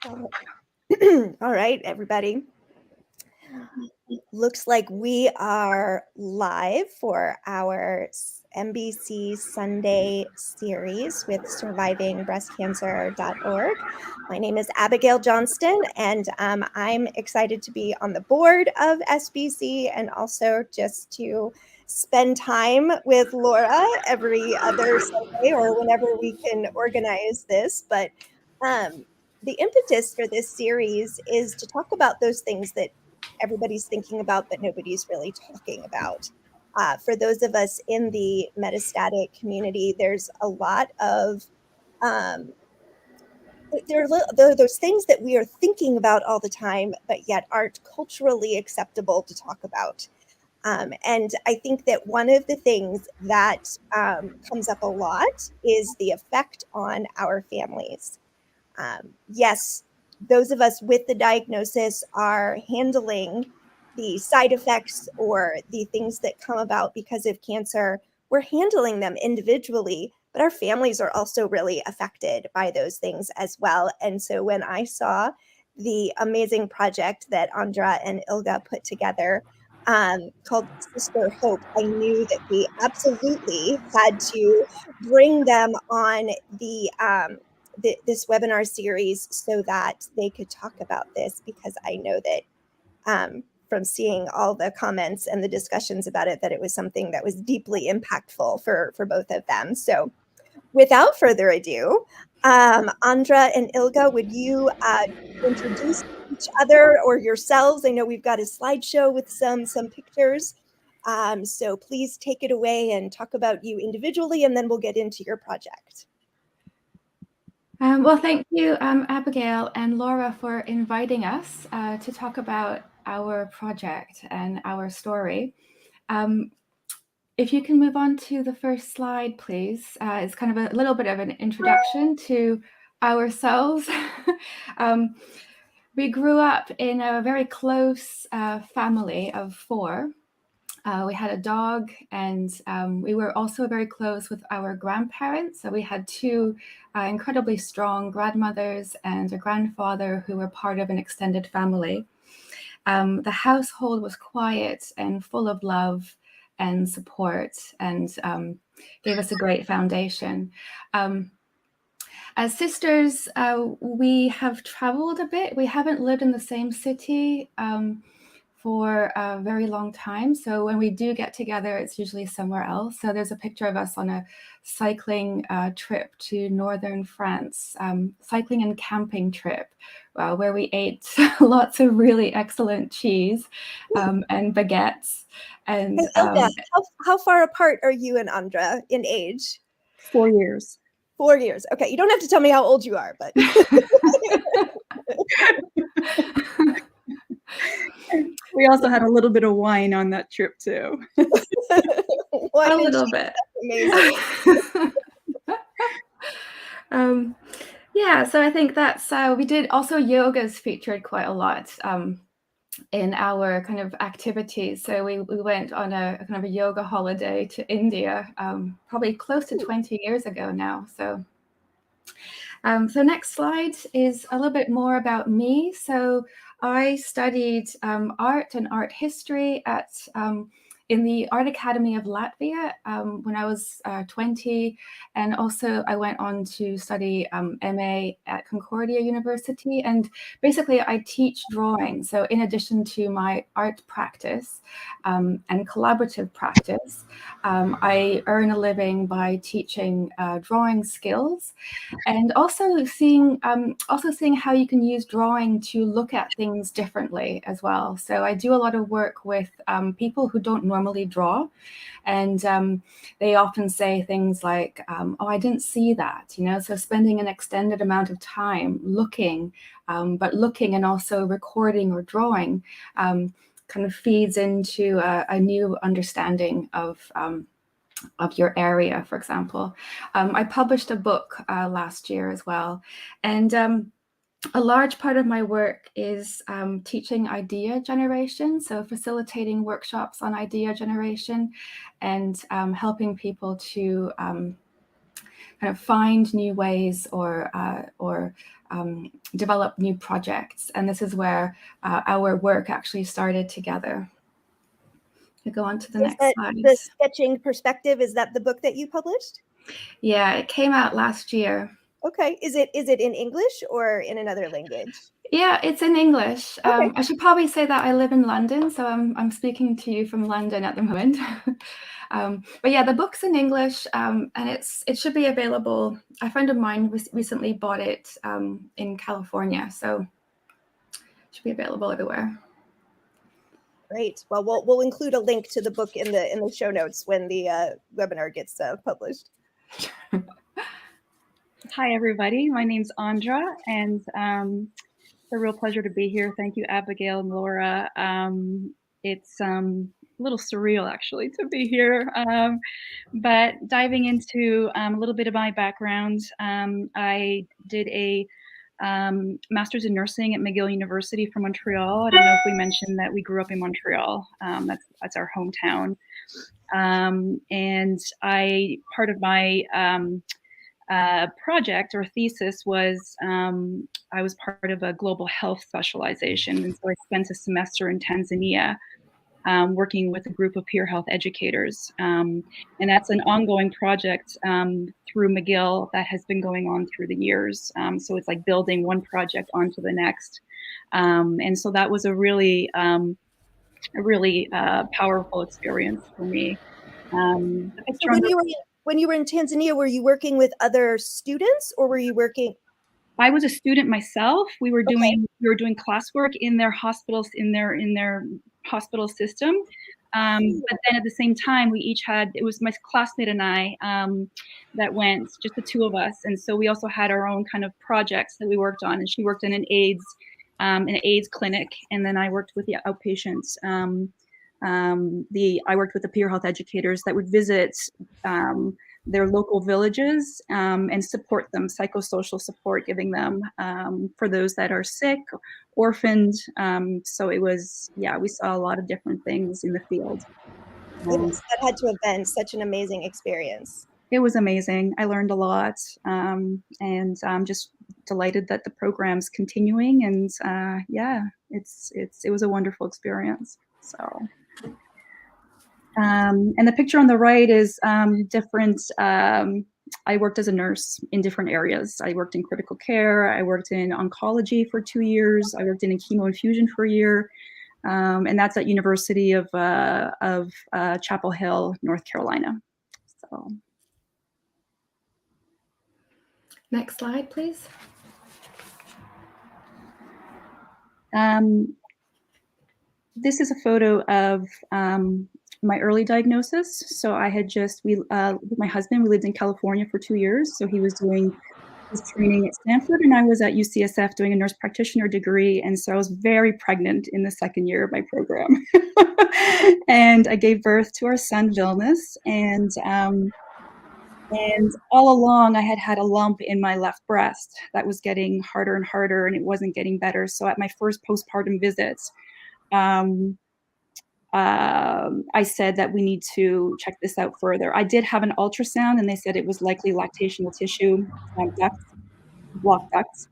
All right, everybody. Looks like we are live for our NBC Sunday series with survivingbreastcancer.org. My name is Abigail Johnston, and I'm excited to be on the board of SBC and also just to spend time with Laura every other Sunday or whenever we can organize this. But the impetus for this series is to talk about those things that everybody's thinking about, but nobody's really talking about. For those of us in the metastatic community, there's a lot of there are those things that we are thinking about all the time, but yet aren't culturally acceptable to talk about. And I think that one of the things that comes up a lot is the effect on our families. Yes, those of us with the diagnosis are handling the side effects or the things that come about because of cancer. We're handling them individually, but our families are also really affected by those things as well. And so when I saw the amazing project that Andra and Ilga put together called Sister Hope, I knew that we absolutely had to bring them on this webinar series so that they could talk about this, because I know that from seeing all the comments and the discussions about it, that it was something that was deeply impactful for both of them. So without further ado, Andra and Ilga, would you introduce each other or yourselves? I know we've got a slideshow with some pictures. So please take it away and talk about you individually, and then we'll get into your project. Well, thank you, Abigail and Laura, for inviting us to talk about our project and our story. If you can move on to the first slide, please. It's kind of a little bit of an introduction to ourselves. We grew up in a very close family of 4. We had a dog, and we were also very close with our grandparents. So we had 2 incredibly strong grandmothers and a grandfather who were part of an extended family. The household was quiet and full of love and support, and gave us a great foundation. As sisters, we have traveled a bit. We haven't lived in the same city for a very long time. So when we do get together, it's usually somewhere else. So there's a picture of us on a cycling trip to northern France, cycling and camping trip, where we ate lots of really excellent cheese and baguettes. And Ilga, how far apart are you and Andra in age? 4 years. 4 years. Okay, you don't have to tell me how old you are, but We also had a little bit of wine on that trip too. A little bit. Amazing. Yeah, so I think that's we did also yoga's featured quite a lot in our kind of activities. So we went on a kind of a yoga holiday to India, probably close to 20 years ago now. So next slide is a little bit more about me. So I studied art and art history at in the Art Academy of Latvia when I was 20. And also I went on to study MA at Concordia University. And basically I teach drawing. So in addition to my art practice and collaborative practice, I earn a living by teaching drawing skills, and also seeing how you can use drawing to look at things differently as well. So I do a lot of work with people who don't normally draw, and they often say things like, oh, I didn't see that, so spending an extended amount of time looking, but looking and also recording or drawing kind of feeds into a new understanding of your area, for example. I published a book last year as well. And a large part of my work is teaching idea generation, so facilitating workshops on idea generation and helping people to kind of find new ways or develop new projects. And this is where our work actually started together. You go on to the next slide. The Sketching Perspective, is that the book that you published? Yeah, it came out last year. Okay. Is it in English or in another language? Yeah, it's in English. Okay. I should probably say that I live in London, so I'm speaking to you from London at the moment. But yeah, the book's in English, and it should be available. A friend of mine recently bought it in California, so it should be available everywhere. Great. Well, we'll include a link to the book in the show notes when the webinar gets published. Hi, everybody. My name's Andra, and it's a real pleasure to be here. Thank you, Abigail and Laura. It's a little surreal, actually, to be here. But diving into a little bit of my background, I did a master's in nursing at McGill University from Montreal. I don't know if we mentioned that we grew up in Montreal. That's our hometown. And part of my project or thesis was I was part of a global health specialization, and so I spent a semester in Tanzania working with a group of peer health educators, and that's an ongoing project through McGill that has been going on through the years. So it's like building one project onto the next, and so that was a really powerful experience for me. So when you were in Tanzania, were you working with other students, or were you working? I was a student myself. We were doing classwork in their hospitals, in their hospital system. But then at the same time, it was my classmate and I that went, just the two of us. And so we also had our own kind of projects that we worked on. And she worked in an AIDS clinic, and then I worked with the outpatients. I worked with the peer health educators that would visit their local villages and support them, psychosocial support, giving them for those that are sick, orphaned. So it was, we saw a lot of different things in the field. That had to have been such an amazing experience. It was amazing. I learned a lot, and I'm just delighted that the program's continuing. And it was a wonderful experience. So. And the picture on the right is different. I worked as a nurse in different areas. I worked in critical care. I worked in oncology for 2 years. I worked in a chemo infusion for a year. And that's at University of Chapel Hill, North Carolina. So. Next slide, please. This is a photo of my early diagnosis. So I had with my husband, we lived in California for 2 years. So he was doing his training at Stanford, and I was at UCSF doing a nurse practitioner degree. And so I was very pregnant in the second year of my program. And I gave birth to our son, Vilnius. And all along, I had a lump in my left breast that was getting harder and harder, and it wasn't getting better. So at my first postpartum visit, I said that we need to check this out further. I did have an ultrasound, and they said it was likely lactational tissue, blocked ducts.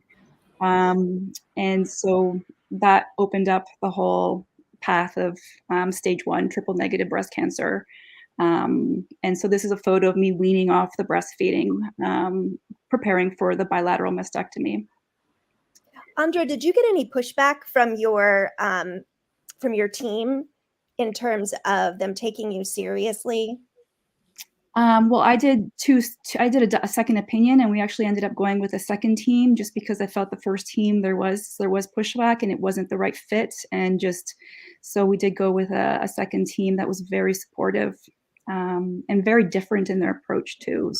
And so that opened up the whole path of stage 1 triple negative breast cancer. And so this is a photo of me weaning off the breastfeeding, preparing for the bilateral mastectomy. Andra, did you get any pushback from your team in terms of them taking you seriously? Well, I did a second opinion, and we actually ended up going with a second team just because I felt the first team there was pushback and it wasn't the right fit, and so we did go with a second team that was very supportive and very different in their approach too.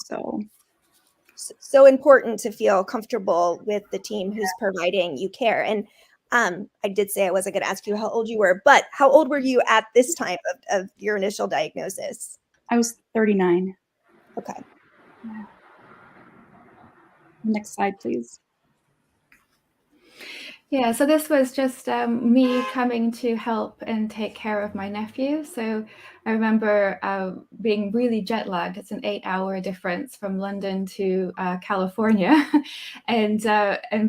So important to feel comfortable with the team who's providing you care. And I did say I wasn't going to ask you how old you were, but how old were you at this time of your initial diagnosis? I was 39. Okay. Next slide, please. Yeah, so this was just me coming to help and take care of my nephew. So I remember being really jet lagged. It's an 8-hour difference from London to California, and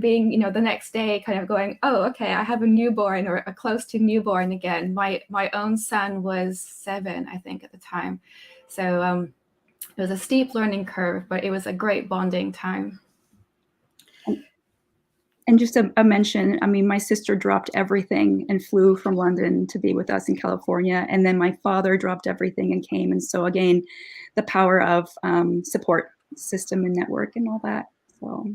being, the next day kind of going, oh, okay, I have a newborn or a close to newborn again. My own son was 7, I think, at the time. So it was a steep learning curve, but it was a great bonding time. And just a mention, I mean, my sister dropped everything and flew from London to be with us in California. And then my father dropped everything and came. And so again, the power of support system and network and all that. So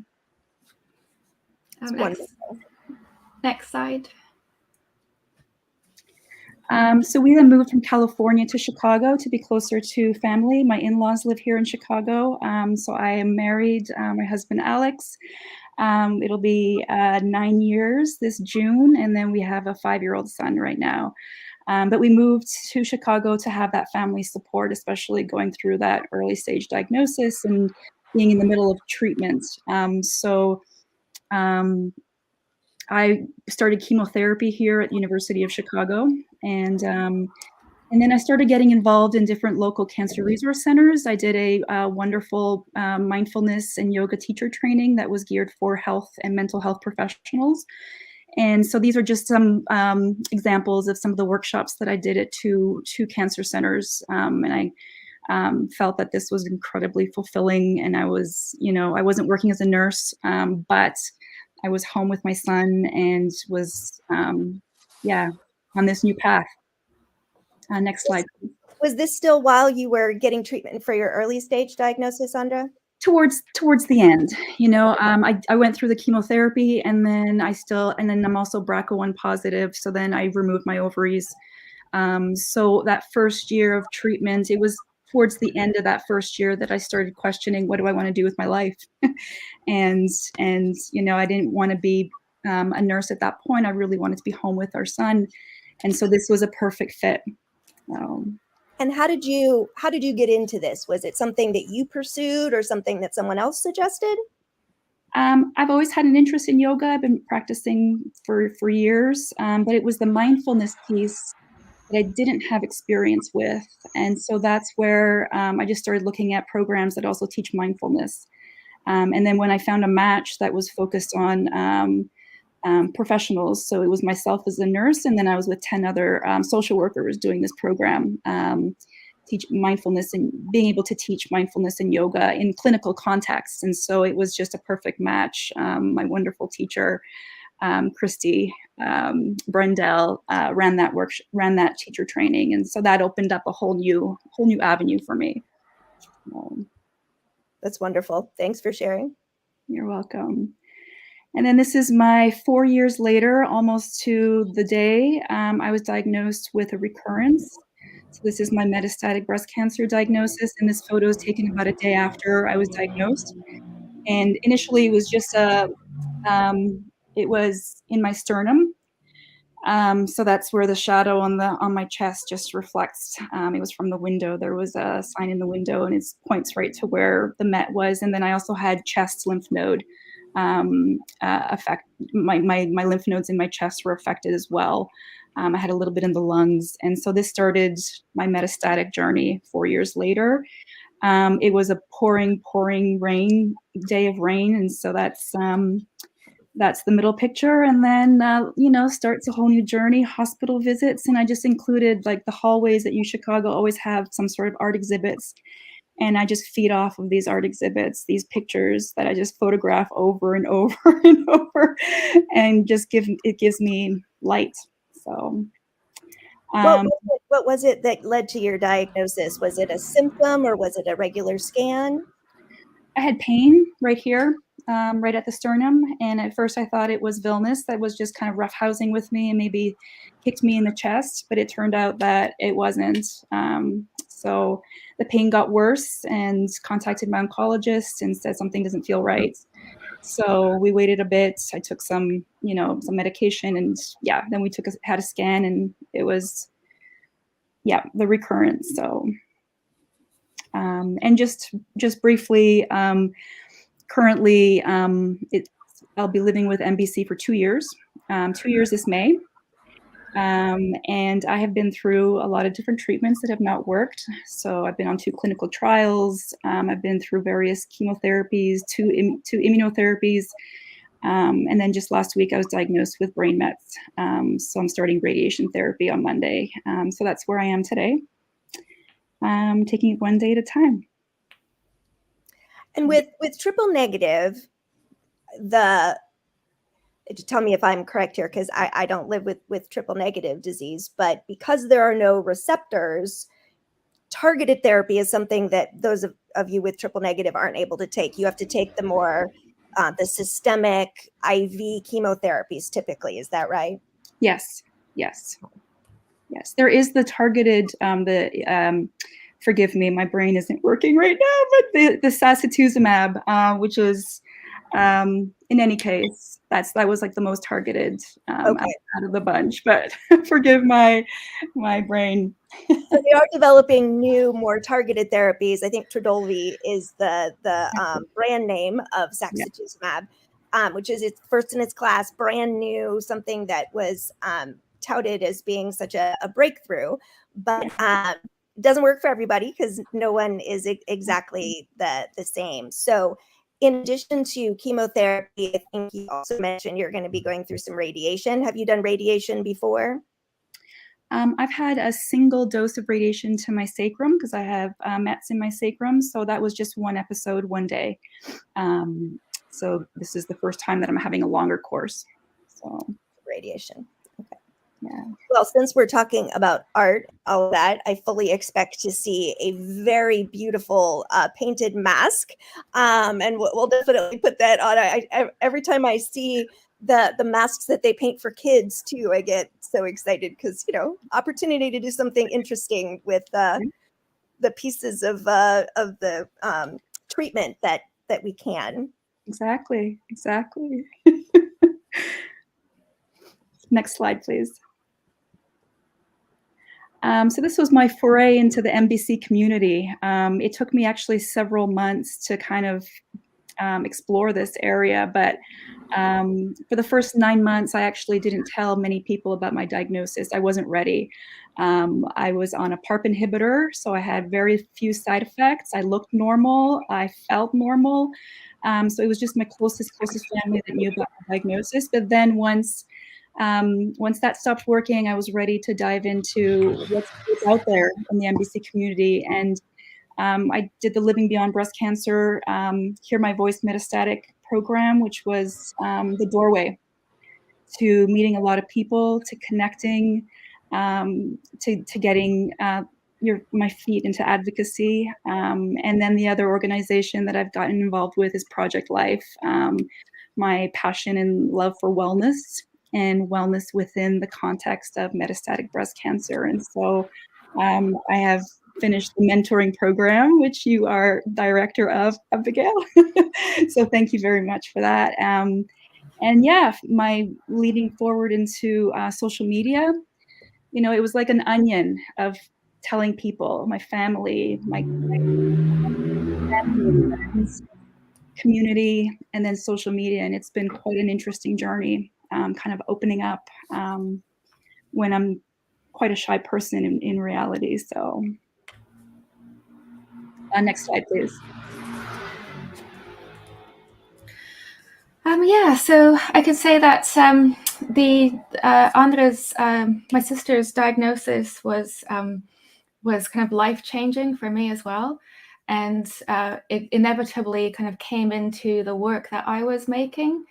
next slide. So we then moved from California to Chicago to be closer to family. My in-laws live here in Chicago. So I am married, my husband, Alex. It'll be 9 years this June, and then we have a 5-year-old son right now. But we moved to Chicago to have that family support, especially going through that early stage diagnosis and being in the middle of treatment. I started chemotherapy here at the University of Chicago, and then I started getting involved in different local cancer resource centers. I did a wonderful mindfulness and yoga teacher training that was geared for health and mental health professionals. And so these are just some examples of some of the workshops that I did at two cancer centers. And I felt that this was incredibly fulfilling. And I was, I wasn't working as a nurse, but I was home with my son and was, on this new path. Next slide. Was this still while you were getting treatment for your early stage diagnosis, Andra? Towards the end, I went through the chemotherapy, and then I'm also BRCA1 positive. So then I removed my ovaries. So that first year of treatment, it was towards the end of that first year that I started questioning, what do I want to do with my life? and I didn't want to be a nurse at that point. I really wanted to be home with our son. And so this was a perfect fit. And how did you get into this? Was it something that you pursued or something that someone else suggested? I've always had an interest in yoga. I've been practicing for years, but it was the mindfulness piece that I didn't have experience with. And so that's where I just started looking at programs that also teach mindfulness. And then when I found a match that was focused on professionals, so it was myself as a nurse, and then I was with 10 other social workers doing this program, teach mindfulness and being able to teach mindfulness and yoga in clinical contexts. And so it was just a perfect match. My wonderful teacher, Christy Brendel, ran that teacher training, and so that opened up a whole new avenue for me. That's wonderful. Thanks for sharing. You're welcome. And then this is my 4 years later, almost to the day, I was diagnosed with a recurrence. So this is my metastatic breast cancer diagnosis, and this photo is taken about a day after I was diagnosed. And initially, it was just it was in my sternum. So that's where the shadow on my chest just reflects. It was from the window. There was a sign in the window, and it points right to where the Met was. And then I also had chest lymph node affect. My lymph nodes in my chest were affected as well. I had a little bit in the lungs. And so this started my metastatic journey 4 years later. It was a pouring day of rain. And so that's the middle picture. And then, starts a whole new journey, hospital visits. And I just included like the hallways at UChicago always have some sort of art exhibits. And I just feed off of these art exhibits, these pictures that I just photograph over and over and over, and it gives me light. So, what was it that led to your diagnosis? Was it a symptom or was it a regular scan? I had pain right here, right at the sternum. And at first I thought it was Vilnius that was just kind of roughhousing with me and maybe kicked me in the chest, but it turned out that it wasn't. So the pain got worse, and contacted my oncologist and said something doesn't feel right. So we waited a bit. I took some medication, and then we had a scan, and it was, the recurrence. So, and just briefly, currently, I'll be living with MBC for 2 years. 2 years this May. And I have been through a lot of different treatments that have not worked. So I've been on 2 clinical trials. I've been through various chemotherapies, 2 immunotherapies. And then just last week, I was diagnosed with brain mets. So I'm starting radiation therapy on Monday. So that's where I am today. Taking it one day at a time. And with triple negative, tell me if I'm correct here, because I don't live with triple negative disease, but because there are no receptors, targeted therapy is something that those of you with triple negative aren't able to take. You have to take the systemic IV chemotherapies typically. Is that right? Yes. There is the targeted, forgive me, my brain isn't working right now, but the sacituzumab, which is, in any case, that was like the most targeted out of the bunch, but forgive my brain. So they are developing new, more targeted therapies. I think Trodelvy is the brand name of sacituzumab, which is its first in its class, brand new, something that was touted as being such a breakthrough, but it doesn't work for everybody because no one is exactly the same. So in addition to chemotherapy, I think you also mentioned you're going to be going through some radiation. Have you done radiation before? I've had a single dose of radiation to my sacrum because I have mets in my sacrum. So that was just 1 episode, 1 day. So this is the first time that I'm having a longer course. So radiation. Okay. Yeah. Well, since we're talking about art, all that, I fully expect to see a very beautiful painted mask, and we'll definitely put that on. I every time I see the masks that they paint for kids too, I get so excited because opportunity to do something interesting with the pieces of the treatment that we can. Exactly. Next slide, please. So this was my foray into the MBC community. It took me actually several months to kind of explore this area, but for the first 9 months, I actually didn't tell many people about my diagnosis. I wasn't ready. I was on a PARP inhibitor, so I had very few side effects. I looked normal. I felt normal. So it was just my closest family that knew about my diagnosis. But then once that stopped working, I was ready to dive into what's out there in the MBC community. And I did the Living Beyond Breast Cancer, Hear My Voice Metastatic program, which was the doorway to meeting a lot of people, to connecting, to getting my feet into advocacy. And then the other organization that I've gotten involved with is Project Life, my passion and love for wellness and wellness within the context of metastatic breast cancer. And so I have finished the mentoring program, which you are director of, Abigail. So thank you very much for that. And yeah, my leading forward into social media, it was like an onion of telling people, my family, my friends, community, and then social media. And it's been quite an interesting journey, kind of opening up when I'm quite a shy person in reality. So next slide, please. Yeah, so I could say that Andre's, my sister's diagnosis was kind of life-changing for me as well. And it inevitably kind of came into the work that I was making.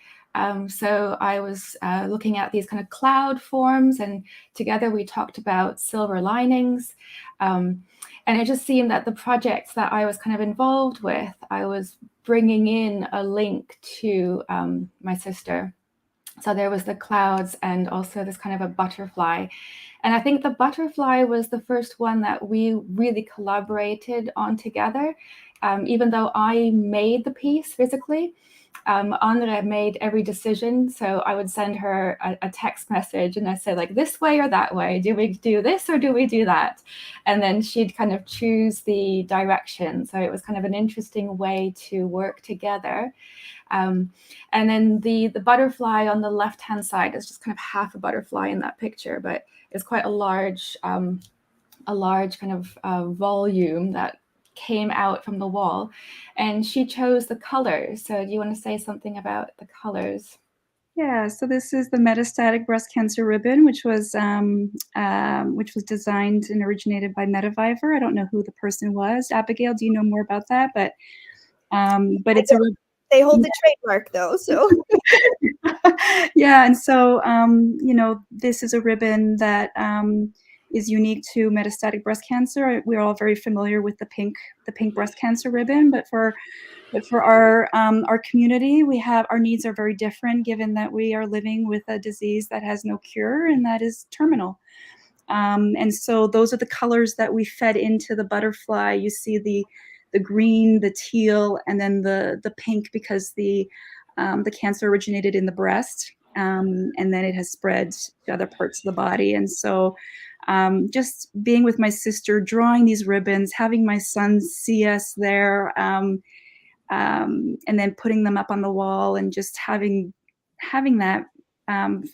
So I was looking at these kind of cloud forms, and together we talked about silver linings. And it just seemed that the projects that I was kind of involved with, I was bringing in a link to my sister. So there was the clouds and also this kind of a butterfly. And I think the butterfly was the first one that we really collaborated on together. Even though I made the piece physically, Andre made every decision. So I would send her a text message and I said, like, this way or that way, do we do this or do we do that? And then she'd kind of choose the direction. So it was kind of an interesting way to work together. And then the butterfly on the left-hand side is just kind of half a butterfly in that picture, but it's quite a large kind of volume that came out from the wall, and she chose the colors. So do you want to say something about the colors? Yeah, so this is the metastatic breast cancer ribbon, which was designed and originated by Mediviver. I don't know who the person was. Abigail, do you know more about that? But it's a they hold the trademark though, so yeah, and so this is a ribbon that is unique to metastatic breast cancer. We're all very familiar with the pink breast cancer ribbon, but for our community, our needs are very different, given that we are living with a disease that has no cure, and that is terminal. And so those are the colors that we fed into the butterfly. You see the green, the teal, and then the pink, because the cancer originated in the breast, and then it has spread to other parts of the body. And so just being with my sister, drawing these ribbons, having my son see us there, and then putting them up on the wall, and just having that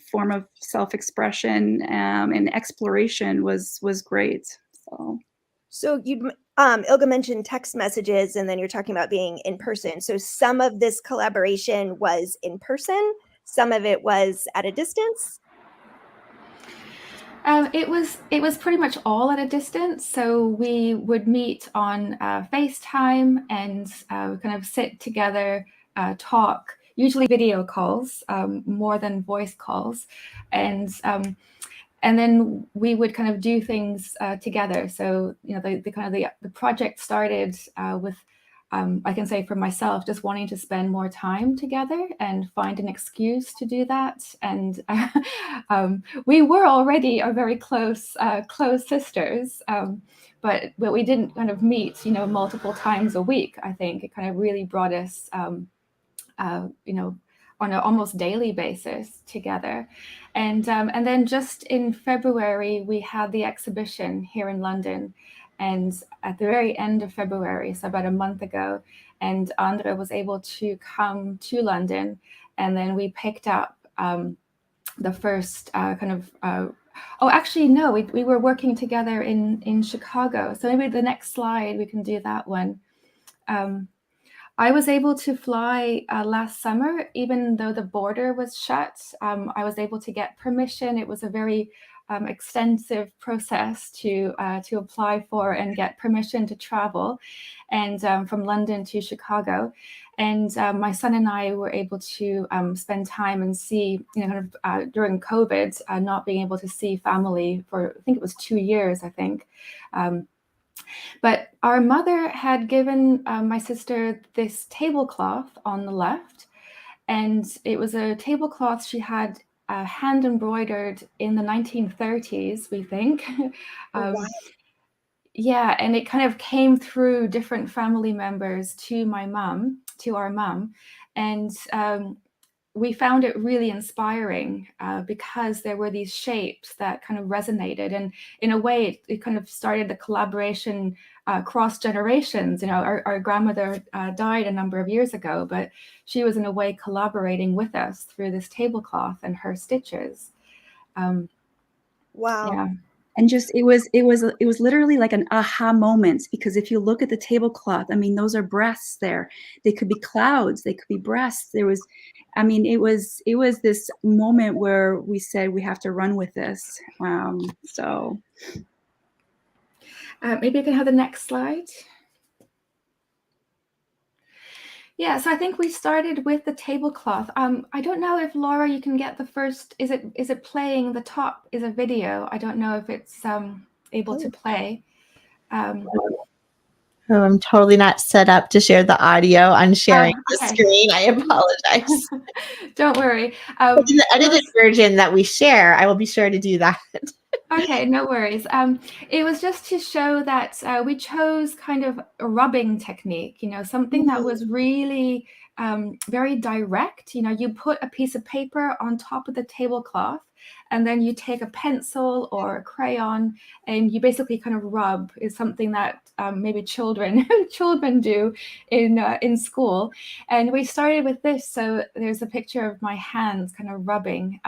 form of self-expression and exploration was great. So you Ilga mentioned text messages, and then you're talking about being in person. So some of this collaboration was in person, some of it was at a distance. It was pretty much all at a distance. So we would meet on FaceTime and kind of sit together, talk, usually video calls, more than voice calls, and then we would kind of do things together. So the project started with. I can say for myself, just wanting to spend more time together and find an excuse to do that. And we were already a very close sisters, but we didn't kind of meet, multiple times a week. I think it kind of really brought us, on an almost daily basis together. And then just in February, we had the exhibition here in London. And at the very end of February, so about a month ago, and Andre was able to come to London, and then we picked up the first we were working together in Chicago. So maybe the next slide, we can do that one. I was able to fly last summer, even though the border was shut. I was able to get permission. It was a very extensive process to apply for and get permission to travel, and from London to Chicago. And my son and I were able to spend time and see, during COVID, not being able to see family for, I think it was 2 years, I think. But our mother had given my sister this tablecloth on the left, and it was a tablecloth she had hand embroidered in the 1930s, we think. Wow. Yeah, and it kind of came through different family members to our mum, and we found it really inspiring because there were these shapes that kind of resonated, and in a way, it kind of started the collaboration cross generations. Our grandmother died a number of years ago, but she was in a way collaborating with us through this tablecloth and her stitches. Wow. Yeah. And just it was literally like an aha moment, because if you look at the tablecloth, I mean, those are breasts there. They could be clouds, they could be breasts. It was this moment where we said we have to run with this. Maybe I can have the next slide. Yeah, so I think we started with the tablecloth. I don't know if, Laura, you can get the first. Is it playing? The top is a video. I don't know if it's able to play. I'm totally not set up to share the audio on sharing the screen. I apologize. Don't worry. In the edited version that we share, I will be sure to do that. Okay, no worries. It was just to show that we chose kind of a rubbing technique, something that was really very direct. You know, you put a piece of paper on top of the tablecloth, and then you take a pencil or a crayon, and you basically kind of rub. Is something that maybe children do in school. And we started with this. So there's a picture of my hands kind of rubbing.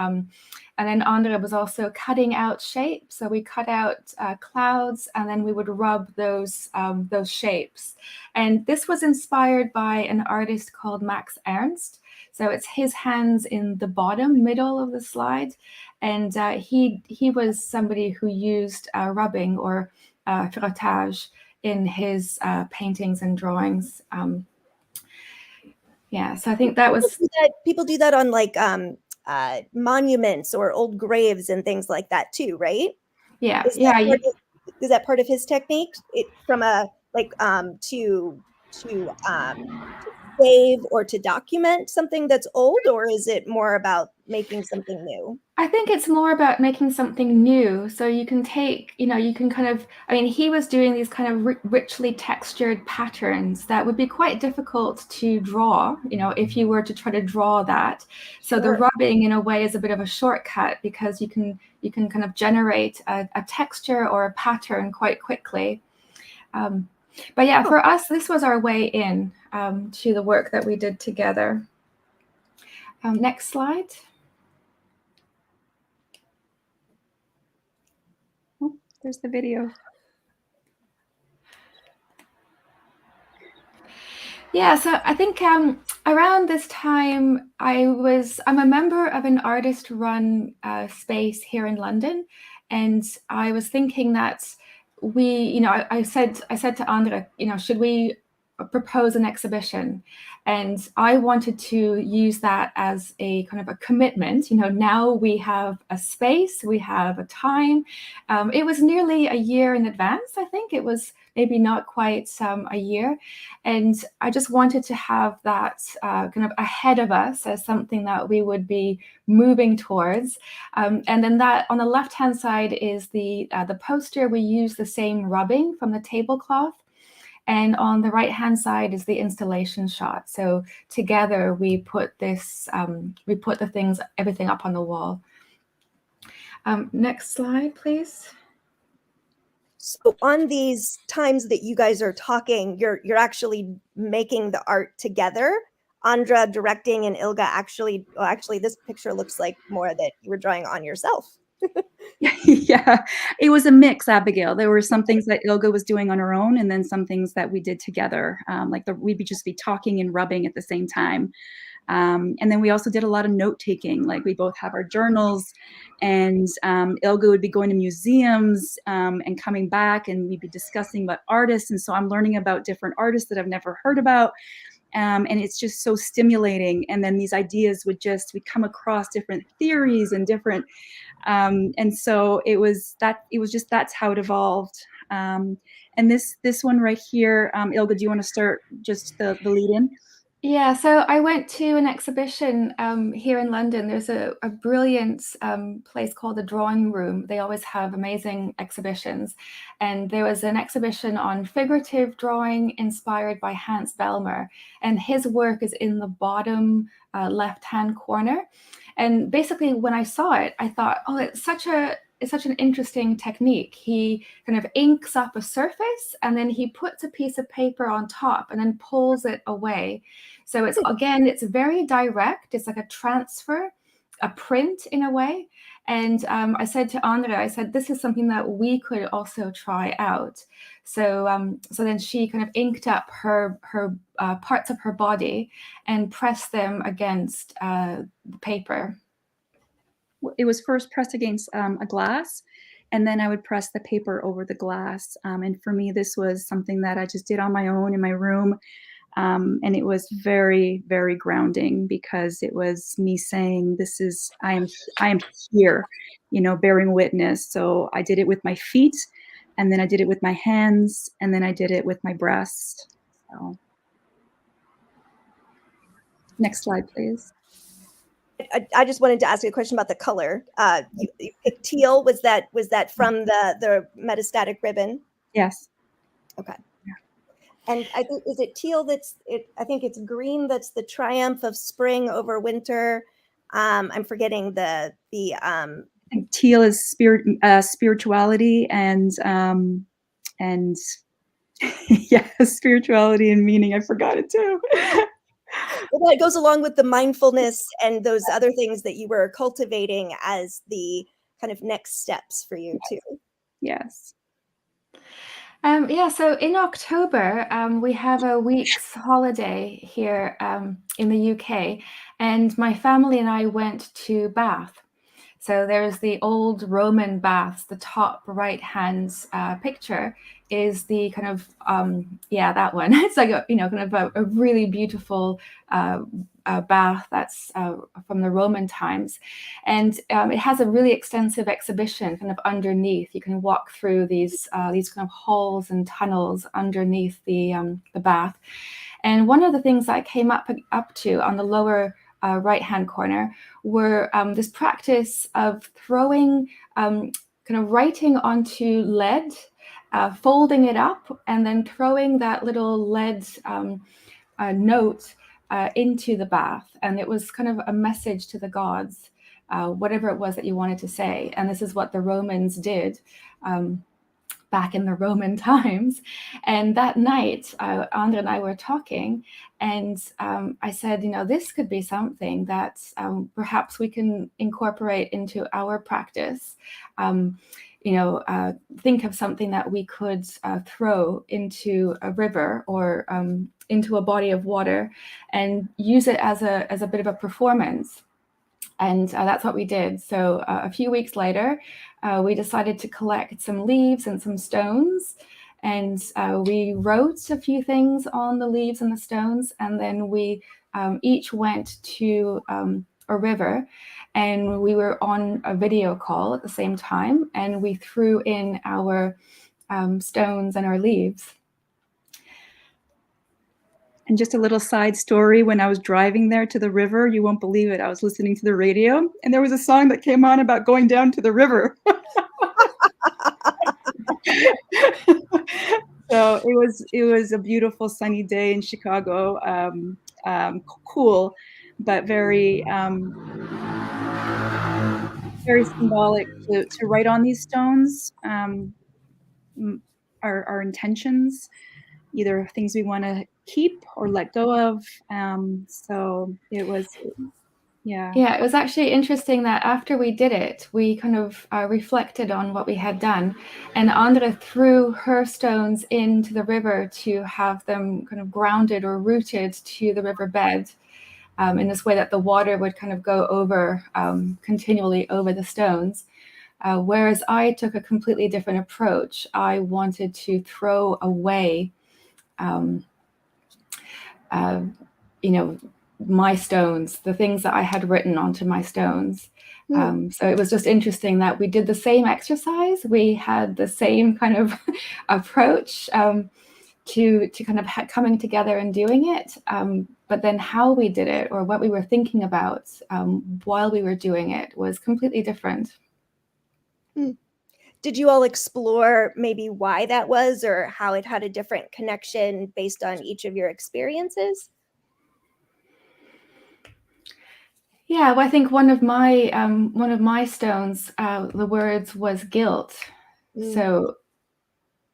And then Andra was also cutting out shapes. So we cut out clouds, and then we would rub those shapes. And this was inspired by an artist called Max Ernst. So it's his hands in the bottom middle of the slide. And he was somebody who used rubbing or frottage in his paintings and drawings. Yeah, so I think that was... People do that on like monuments or old graves and things like that too, right? Yeah, is that part of his technique? To save or to document something that's old, or is it more about making something new? I think it's more about making something new. So you can take, you can kind of, he was doing these kind of richly textured patterns that would be quite difficult to draw, if you were to try to draw that. So the rubbing in a way is a bit of a shortcut, because you can kind of generate a texture or a pattern quite quickly. But yeah, for us, this was our way in to the work that we did together. Next slide. Oh, there's the video. Yeah, so I think around this time, I'm a member of an artist-run space here in London, and I was thinking that I said to Andra, should we propose an exhibition? And I wanted to use that as a kind of a commitment. Now we have a space, we have a time. It was nearly a year in advance. I think it was maybe not quite a year. And I just wanted to have that kind of ahead of us as something that we would be moving towards. And then that on the left-hand side is the poster. We use the same rubbing from the tablecloth. And on the right-hand side is the installation shot. So together we put this, everything up on the wall. Next slide, please. So on these times that you guys are talking, you're actually making the art together. Andra directing and Ilga actually this picture looks like more that you were drawing on yourself. Yeah, it was a mix, Abigail. There were some things that Ilga was doing on her own, and then some things that we did together. We'd just be talking and rubbing at the same time. And then we also did a lot of note taking. Like, we both have our journals, and Ilga would be going to museums and coming back, and we'd be discussing about artists. And so I'm learning about different artists that I've never heard about. And it's just so stimulating. And then these ideas we'd come across different theories and different, and so that's how it evolved. And this one right here, Ilga, do you want to start just the lead in? Yeah, so I went to an exhibition here in London. There's a brilliant place called the Drawing Room. They always have amazing exhibitions. And there was an exhibition on figurative drawing inspired by Hans Bellmer. And his work is in the bottom left-hand corner. And basically, when I saw it, I thought, oh, it's such an interesting technique. He kind of inks up a surface, and then he puts a piece of paper on top and then pulls it away. So it's very direct. It's like a transfer, a print in a way. And I said to Andra, this is something that we could also try out. So then she kind of inked up her parts of her body and pressed them against the paper. It was first pressed against a glass, and then I would press the paper over the glass. And for me, this was something that I just did on my own in my room. And it was very, very grounding, because it was me saying, I am here, bearing witness. So I did it with my feet, and then I did it with my hands, and then I did it with my breast. So, next slide, please. I just wanted to ask you a question about the color. You picked teal. Was that from the metastatic ribbon? Yes. Okay. And I think, is it teal that's it? I think it's green that's the triumph of spring over winter. I'm forgetting the I think teal is spirituality and yeah, spirituality and meaning. I forgot it too. well, that goes along with the mindfulness and those other things that you were cultivating as the kind of next steps for you too. Yes. Yeah, so in October, we have a week's holiday here in the UK, and my family and I went to Bath. So there's the old Roman baths. The top right-hand picture is the kind of yeah, that one. It's like a, kind of a really beautiful bath that's from the Roman times, and it has a really extensive exhibition kind of underneath. You can walk through these kind of halls and tunnels underneath the bath. And one of the things I came up to on the lower right-hand corner were this practice of throwing, kind of writing onto lead, folding it up, and then throwing that little lead note into the bath. And it was kind of a message to the gods, whatever it was that you wanted to say. And this is what the Romans did. Back in the Roman times. And that night, Andra and I were talking, and I said, this could be something that perhaps we can incorporate into our practice. Think of something that we could throw into a river or into a body of water and use it as a bit of a performance. And that's what we did. So a few weeks later, we decided to collect some leaves and some stones. And we wrote a few things on the leaves and the stones. And then we each went to a river, and we were on a video call at the same time. And we threw in our stones and our leaves. And just a little side story, when I was driving there to the river, you won't believe it, I was listening to the radio, and there was a song that came on about going down to the river. So it was a beautiful sunny day in Chicago, cool, but very very symbolic to write on these stones our intentions, either things we want to keep or let go of. So it was, yeah. Yeah, it was actually interesting that after we did it, we kind of reflected on what we had done. And Andra threw her stones into the river to have them kind of grounded or rooted to the riverbed in this way that the water would kind of go over continually over the stones. Whereas I took a completely different approach. I wanted to throw away my stones, the things that I had written onto my stones. So it was just interesting that we did the same exercise. We had the same kind of approach to kind of coming together and doing it. But then how we did it or what we were thinking about while we were doing it was completely different. Did you all explore maybe why that was, or how it had a different connection based on each of your experiences? Yeah, well, I think one of my stones, the words was guilt. So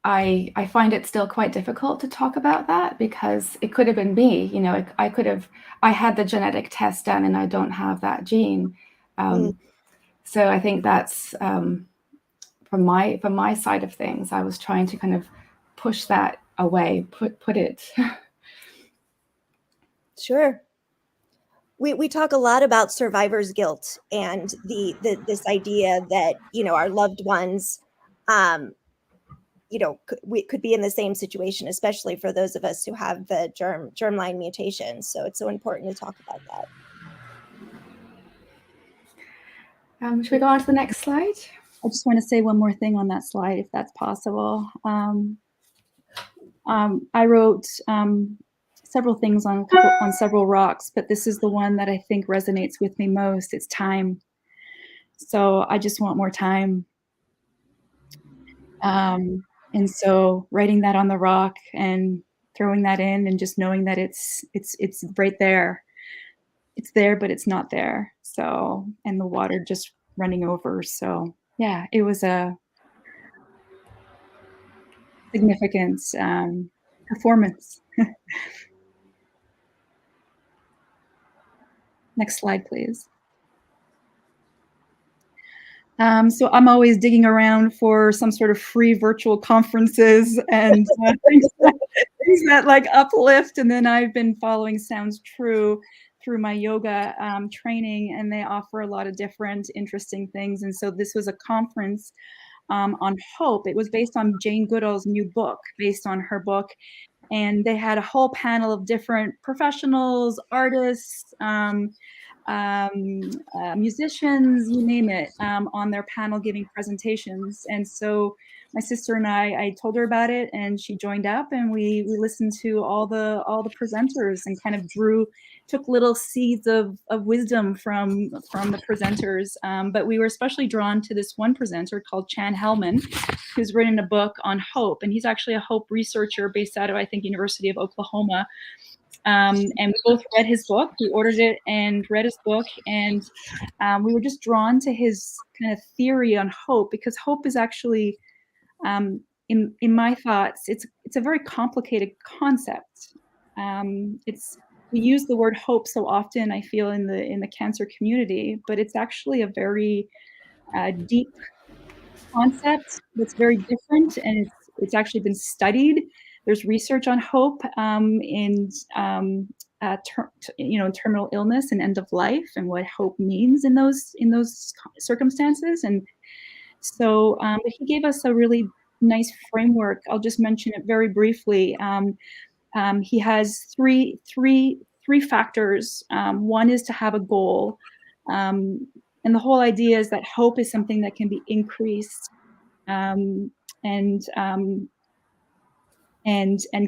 I find it still quite difficult to talk about that because it could have been me. I had the genetic test done and I don't have that gene. So I think that's from my side of things. I was trying to kind of push that away, put it. Sure. We talk a lot about survivor's guilt and this idea that our loved ones could be in the same situation, especially for those of us who have the germline mutation. So it's so important to talk about that. Should we go on to the next slide? I just want to say one more thing on that slide, if that's possible. I wrote several things on several rocks, but this is the one that I think resonates with me most. It's time. So I just want more time. And so writing that on the rock and throwing that in and just knowing that it's right there. It's there, but it's not there. So, and the water just running over. So yeah, it was a significant performance. Next slide, please. So I'm always digging around for some sort of free virtual conferences and things that like uplift. And then I've been following Sounds True through my yoga training, and they offer a lot of different interesting things. And so this was a conference on hope. It was based on Jane Goodall's new book, based on her book. And they had a whole panel of different professionals, artists, musicians, you name it, on their panel giving presentations. And so my sister and I told her about it, and she joined up, and we listened to all the presenters and kind of took little seeds of wisdom from the presenters. But we were especially drawn to this one presenter called Chan Hellman, who's written a book on hope, and he's actually a hope researcher based out of, I think, University of Oklahoma. And we both read his book. We ordered it and read his book, and we were just drawn to his kind of theory on hope, because hope is actually, in my thoughts, it's a very complicated concept. We use the word hope so often, I feel, in the cancer community, but it's actually a very deep concept that's very different, and it's actually been studied. There's research on hope in terminal illness and end of life, and what hope means in those circumstances. And so he gave us a really nice framework. I'll just mention it very briefly. He has three factors. One is to have a goal, and the whole idea is that hope is something that can be increased and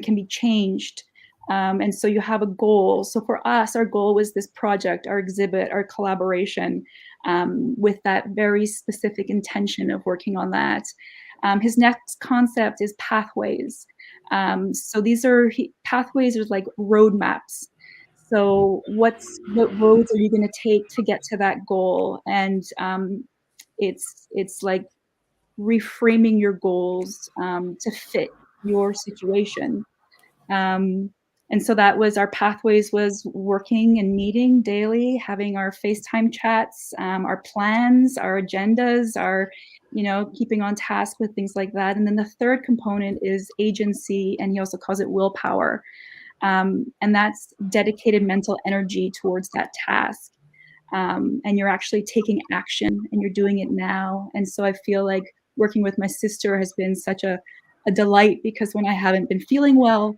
can be changed. And so you have a goal. So for us, our goal was this project, our exhibit, our collaboration, with that very specific intention of working on that. His next concept is pathways. So these pathways are like roadmaps. So what roads are you going to take to get to that goal? And it's like reframing your goals to fit your situation. And so that was our pathways, was working and meeting daily, having our FaceTime chats, our plans, our agendas, our, keeping on task with things like that. And then the third component is agency, and he also calls it willpower. And that's dedicated mental energy towards that task. And you're actually taking action, and you're doing it now. And so I feel like working with my sister has been such a delight, because when I haven't been feeling well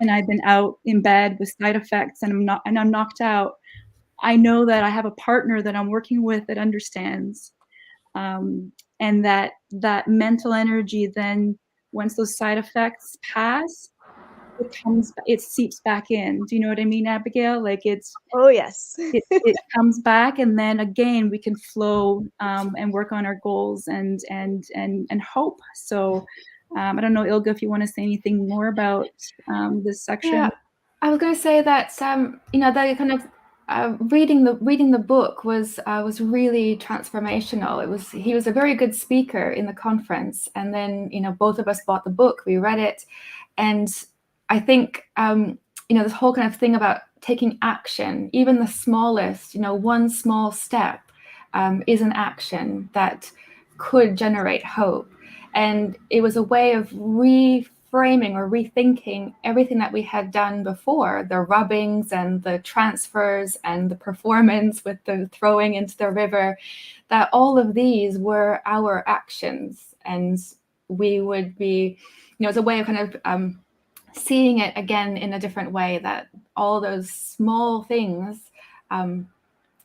and I've been out in bed with side effects and I'm knocked out, I know that I have a partner that I'm working with that understands. And that mental energy, then once those side effects pass, it seeps back in. Do you know what I mean, Abigail? Like oh yes, it comes back, and then again we can flow and work on our goals and hope. So I don't know, Ilga, if you want to say anything more about this section. Yeah, I was going to say that the kind of reading the book was really transformational. He was a very good speaker in the conference, and then both of us bought the book, we read it, and I think this whole kind of thing about taking action, even the smallest, one small step is an action that could generate hope. And it was a way of reframing or rethinking everything that we had done before, the rubbings and the transfers and the performance with the throwing into the river, that all of these were our actions. And we would be, it's a way of kind of seeing it again in a different way, that all those small things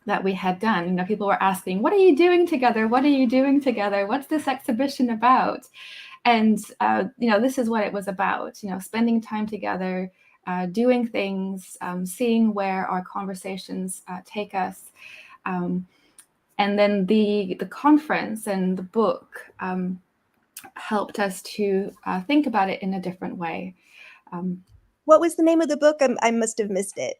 that we had done, people were asking, what are you doing together? What are you doing together? What's this exhibition about? And, this is what it was about, spending time together, doing things, seeing where our conversations take us. And then the conference and the book helped us to think about it in a different way. what was the name of the book? I must have missed it.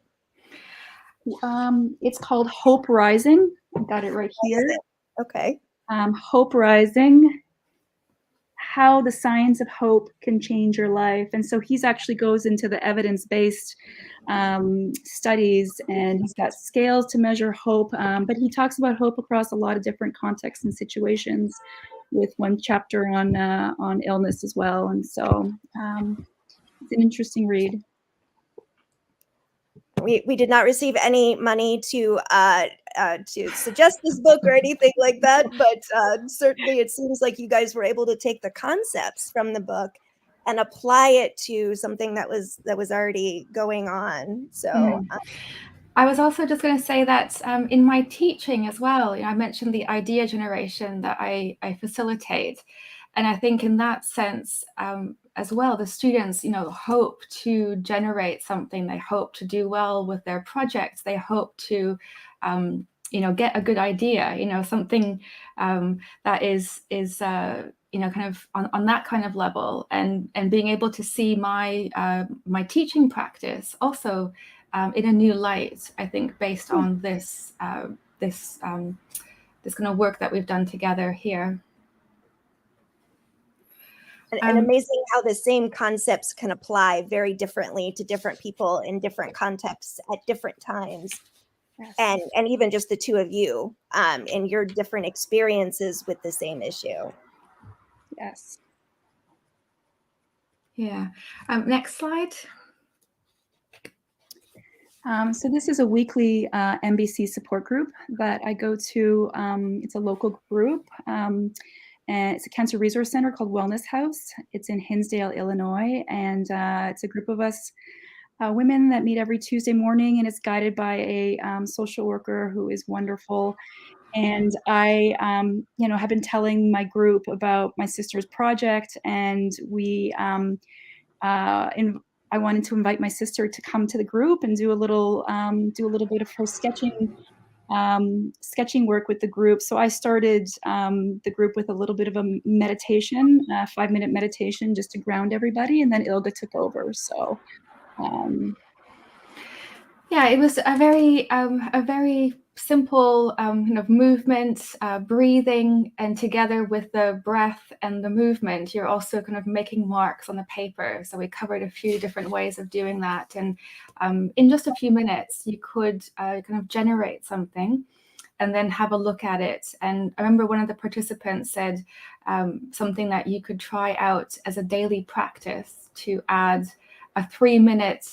It's called Hope Rising. I got it right here. Okay. Hope Rising, How the Science of Hope Can Change Your Life. And so he's actually goes into the evidence-based studies, and he's got scales to measure hope, but he talks about hope across a lot of different contexts and situations, with one chapter on illness as well. And so it's an interesting read. We did not receive any money to suggest this book or anything like that, but certainly it seems like you guys were able to take the concepts from the book and apply it to something that was already going on. So I was also just going to say that in my teaching as well, I mentioned the idea generation that I facilitate. And I think in that sense as well, the students, hope to generate something. They hope to do well with their projects. They hope to, get a good idea, something that is kind of on that kind of level, and being able to see my teaching practice also in a new light, I think, based on this kind of work that we've done together here. And amazing how the same concepts can apply very differently to different people in different contexts at different times. Yes. And even just the two of you in your different experiences with the same issue. Yes. Yeah. Next slide. So this is a weekly MBC support group that I go to. It's a local group, and it's a cancer resource center called Wellness House. It's in Hinsdale, Illinois, and it's a group of us women that meet every Tuesday morning, and it's guided by a social worker who is wonderful. And I, have been telling my group about my sister's project, and I wanted to invite my sister to come to the group and do a little bit of her sketching work with the group. So I started the group with a little bit of a meditation, 5-minute meditation, just to ground everybody, and then Ilga took over. So. Yeah, it was a very simple kind of movement, breathing, and together with the breath and the movement, you're also kind of making marks on the paper. So we covered a few different ways of doing that. And in just a few minutes, you could kind of generate something and then have a look at it. And I remember one of the participants said something that you could try out as a daily practice to add a 3-minute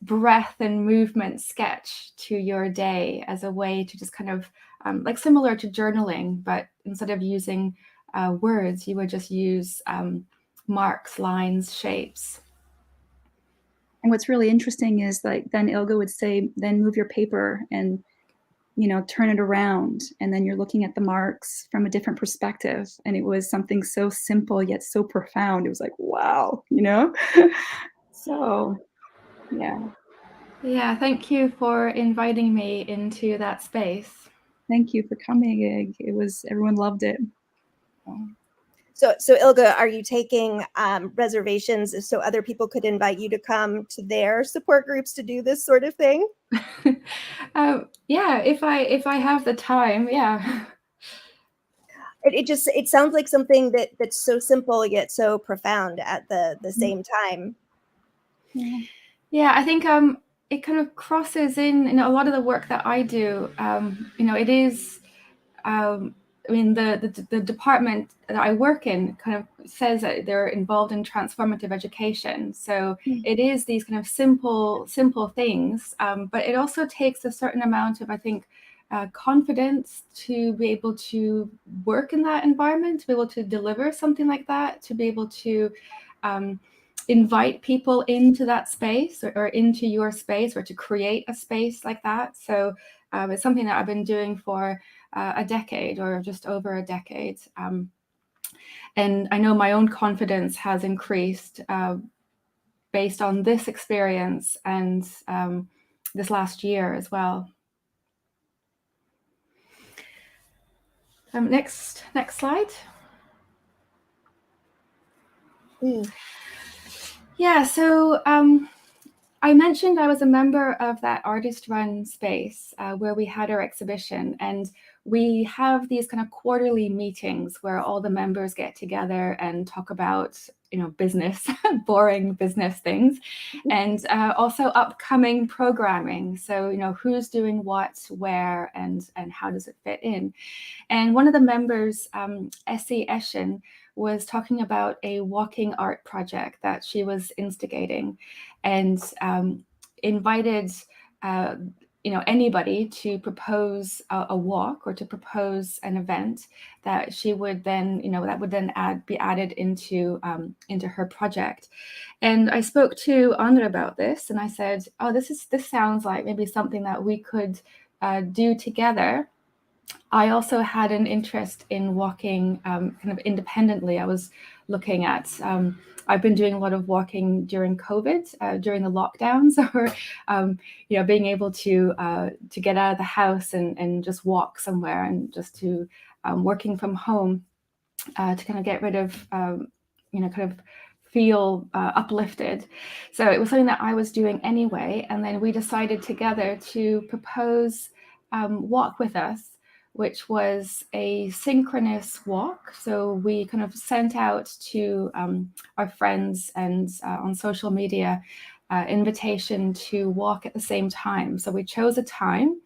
breath and movement sketch to your day as a way to just kind of like similar to journaling, but instead of using words, you would just use marks, lines, shapes. And what's really interesting is then Ilga would say, then move your paper and turn it around, and then you're looking at the marks from a different perspective. And it was something so simple yet so profound. It was like, wow, So yeah, thank you for inviting me into that space. Thank you for coming. Everyone loved it. So Ilga, are you taking reservations so other people could invite you to come to their support groups to do this sort of thing? Yeah, if I have the time, yeah. It sounds like something that's so simple yet so profound at the same time. Yeah, I think it kind of crosses in a lot of the work that I do. It is the department that I work in kind of says that they're involved in transformative education. So it is these kind of simple things, but it also takes a certain amount of, I think, confidence to be able to work in that environment, to be able to deliver something like that, to be able to invite people into that space or into your space, or to create a space like that. So it's something that I've been doing for a decade or just over a decade. And I know my own confidence has increased based on this experience and this last year as well. Next slide. Yeah, so I mentioned I was a member of that artist-run space where we had our exhibition, and we have these kind of quarterly meetings where all the members get together and talk about, business, boring business things, and also upcoming programming. So, who's doing what, where, and how does it fit in? And one of the members, Essie Eschen, was talking about a walking art project that she was instigating, and invited anybody to propose a walk or to propose an event that she would then that would then be added into her project. And I spoke to Andra about this, and I said, oh, this sounds like maybe something that we could do together. I also had an interest in walking kind of independently. I was looking at, I've been doing a lot of walking during COVID, during the lockdowns, or, being able to get out of the house and just walk somewhere, and just to working from home to kind of get rid of, kind of feel uplifted. So it was something that I was doing anyway. And then we decided together to propose Walk With Us, which was a synchronous walk. So we kind of sent out to our friends and on social media invitation to walk at the same time. So we chose a time,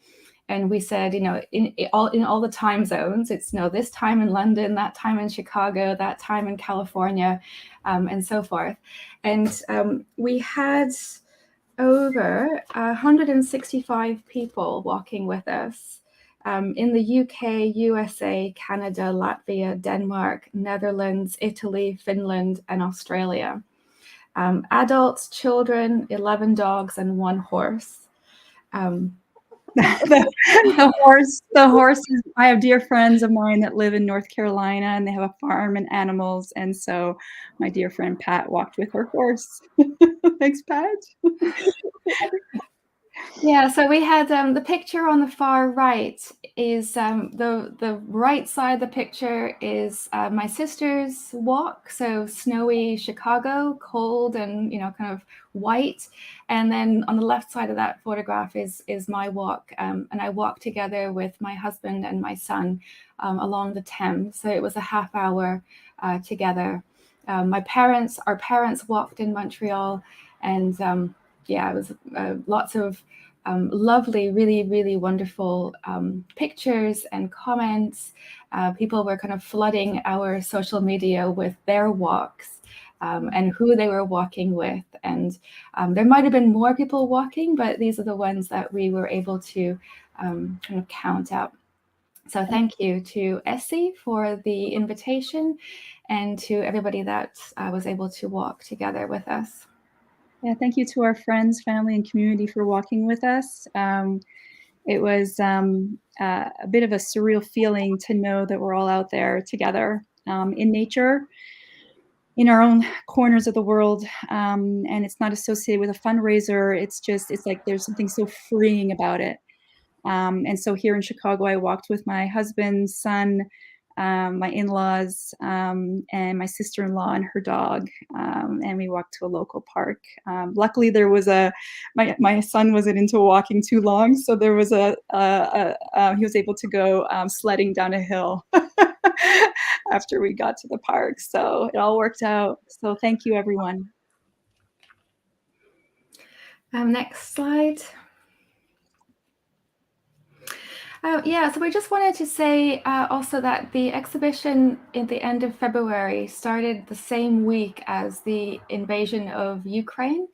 and we said, in all the time zones, it's this time in London, that time in Chicago, that time in California, and so forth. And we had over 165 people walking with us. In the UK, USA, Canada, Latvia, Denmark, Netherlands, Italy, Finland, and Australia. Adults, children, 11 dogs, and 1 horse. The horses. I have dear friends of mine that live in North Carolina, and they have a farm and animals. And so my dear friend Pat walked with her horse. Thanks, Pat. Yeah, so we had the picture on the far right is the right side of the picture is my sister's walk, so snowy Chicago, cold and kind of white, and then on the left side of that photograph is my walk, and I walked together with my husband and my son along the Thames. So it was a half hour together. Our parents walked in Montreal, and it was lots of lovely, really, really wonderful pictures and comments. People were kind of flooding our social media with their walks and who they were walking with. And there might have been more people walking, but these are the ones that we were able to kind of count out. So thank you to Essie for the invitation, and to everybody that was able to walk together with us. Yeah, thank you to our friends, family, and community for walking with us. It was a bit of a surreal feeling to know that we're all out there together in nature, in our own corners of the world, and it's not associated with a fundraiser. It's like there's something so freeing about it. And so here in Chicago, I walked with my husband, son, my in-laws, and my sister-in-law and her dog, and we walked to a local park. Luckily, there was my son wasn't into walking too long, so there was he was able to go sledding down a hill after we got to the park. So it all worked out. So thank you, everyone. Next slide. So we just wanted to say also that the exhibition at the end of February started the same week as the invasion of Ukraine.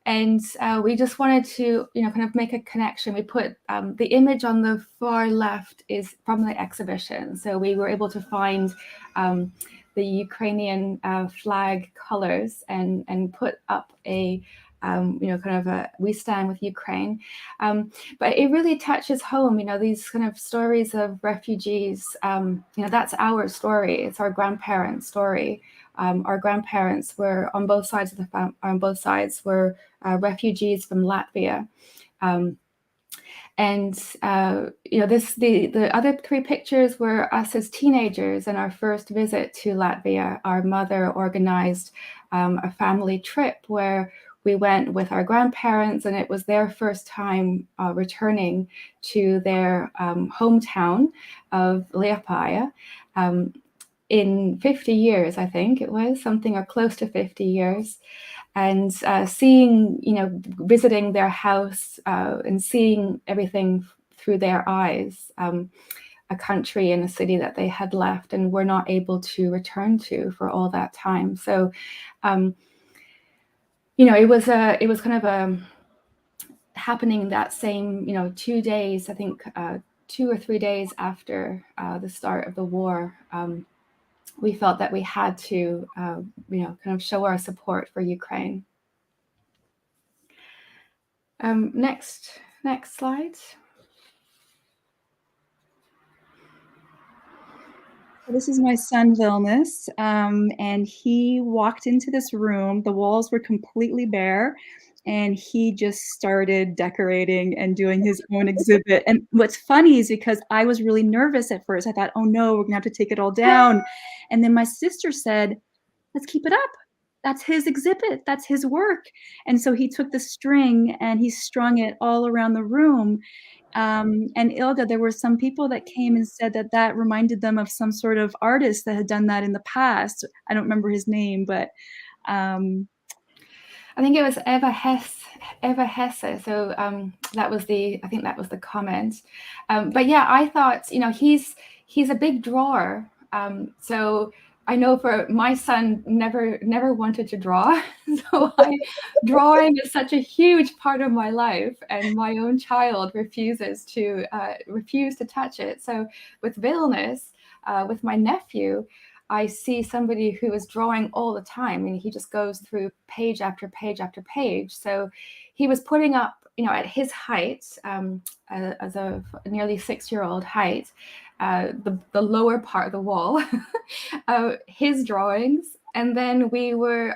And we just wanted to, kind of make a connection. We put the image on the far left is from the exhibition. So we were able to find the Ukrainian flag colors and put up a kind of a "We Stand with Ukraine," but it really touches home. These kind of stories of refugees. That's our story. It's our grandparents' story. Our grandparents were on both sides of the refugees from Latvia. And the other 3 pictures were us as teenagers and our first visit to Latvia. Our mother organized a family trip where we went with our grandparents, and it was their first time returning to their hometown of Liepāja in 50 years, I think it was, something or close to 50 years. And seeing, visiting their house and seeing everything through their eyes, a country and a city that they had left and were not able to return to for all that time. So, it was kind of happening that same, 2 days, I think 2 or 3 days after the start of the war. We felt that we had to, kind of show our support for Ukraine. Next slide. This is my son, Vilnius, and he walked into this room. The walls were completely bare, and he just started decorating and doing his own exhibit. And what's funny is because I was really nervous at first. I thought, oh no, we're gonna have to take it all down. And then my sister said, let's keep it up. That's his exhibit, that's his work. And so he took the string and he strung it all around the room. And Ilga, there were some people that came and said that that reminded them of some sort of artist that had done that in the past. I don't remember his name, but I think it was Eva Hesse. So I think that was the comment. But yeah, I thought, he's a big drawer. So I know for my son never wanted to draw. So drawing is such a huge part of my life, and my own child refused to touch it. So with Vilnius, with my nephew, I see somebody who is drawing all the time. I mean, he just goes through page after page after page. So he was putting up, at his height, as a nearly 6-year-old height, the lower part of the wall, his drawings. And then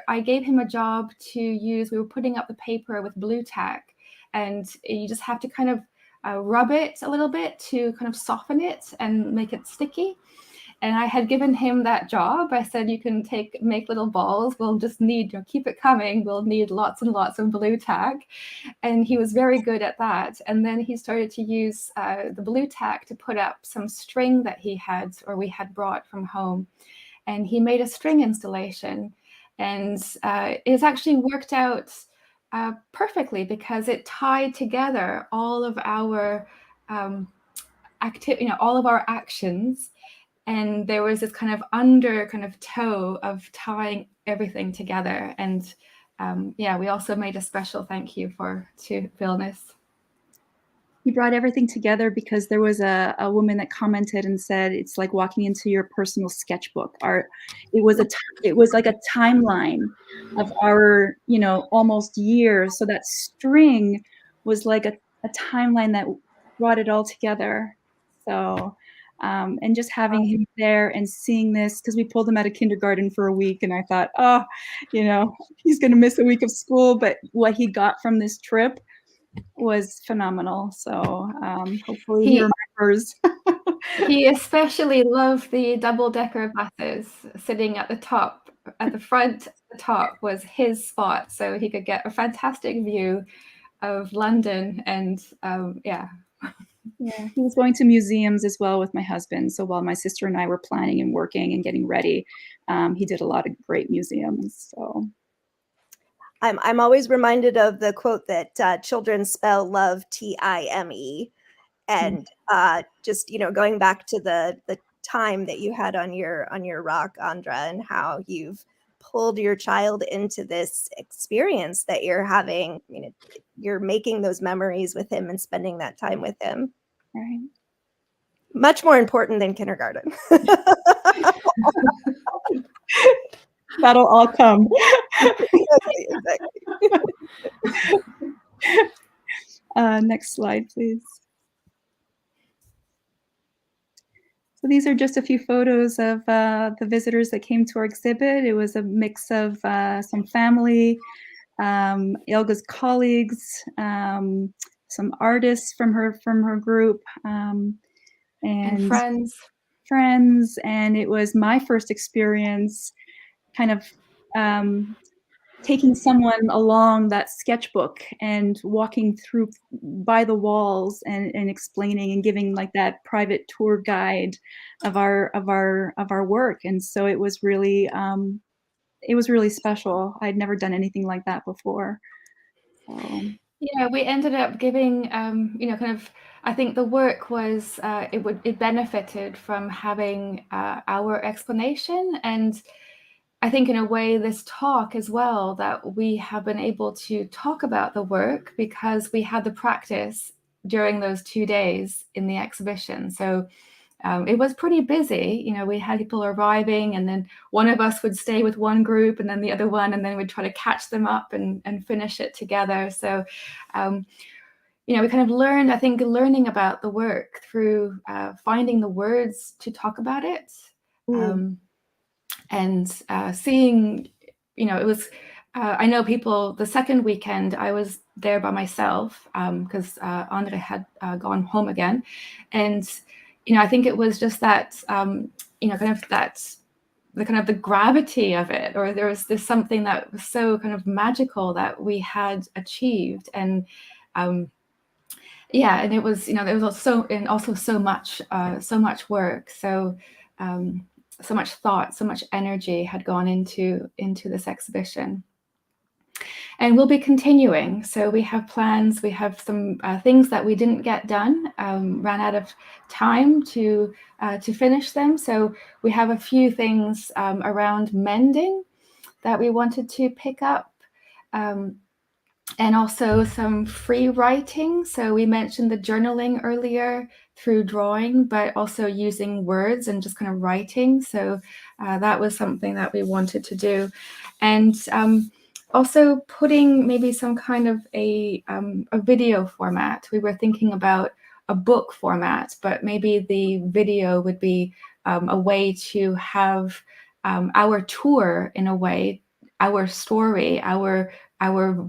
I gave him a job to use, we were putting up the paper with blue tack, and you just have to kind of rub it a little bit to kind of soften it and make it sticky. And I had given him that job. I said, you can make little balls. We'll just need, keep it coming. We'll need lots and lots of blue tack. And he was very good at that. And then he started to use the blue tack to put up some string that we had brought from home. And he made a string installation. And it's actually worked out perfectly, because it tied together all of our all of our actions. And there was this kind of toe of tying everything together. And we also made a special thank you to Vilnius. He brought everything together because there was a woman that commented and said, it's like walking into your personal sketchbook. It was like a timeline of our, almost years. So that string was like a timeline that brought it all together. So, and just having him there and seeing this, because we pulled him out of kindergarten for a week, and I thought, he's going to miss a week of school, but what he got from this trip was phenomenal. So hopefully he remembers. He especially loved the double-decker buses. Sitting at the top, at the front, the top was his spot, so he could get a fantastic view of London. And Yeah, he was going to museums as well with my husband. So while my sister and I were planning and working and getting ready, he did a lot of great museums. So I'm always reminded of the quote that children spell love Time, and just going back to the time that you had on your rock, Andra, and how you've pulled your child into this experience that you're having. You're making those memories with him and spending that time with him. Right. Much more important than kindergarten. That'll all come. Exactly. Next slide, please. So these are just a few photos of the visitors that came to our exhibit. It was a mix of some family, Ilga's colleagues, some artists from her group, And and friends. and it was my first experience kind of taking someone along that sketchbook and walking through by the walls and explaining and giving like that private tour guide of our work. And so it was really special. I'd never done anything like that before. Yeah, we ended up giving, kind of, I think the work was, it benefited from having our explanation. And I think in a way, this talk as well, that we have been able to talk about the work because we had the practice during those 2 days in the exhibition. So it was pretty busy. We had people arriving, and then one of us would stay with one group and then the other one, and then we'd try to catch them up and finish it together. So, we kind of learned, I think, learning about the work through finding the words to talk about it. And seeing, it was, I know people, the second weekend, I was there by myself because Andre had gone home again. And, I think it was just that, kind of that, the gravity of it, or there was this something that was so kind of magical that we had achieved. And yeah, and it was, there was also so much work. So, so much thought, so much energy had gone into this exhibition. And we'll be continuing. So we have plans. We have some things that we didn't get done, ran out of time to finish them. So we have a few things around mending that we wanted to pick up. And also some free writing. So we mentioned the journaling earlier through drawing, but also using words and just kind of writing. So that was something that we wanted to do. And also putting maybe some kind of a video format. We were thinking about a book format, but maybe the video would be a way to have our tour, in a way, our story, our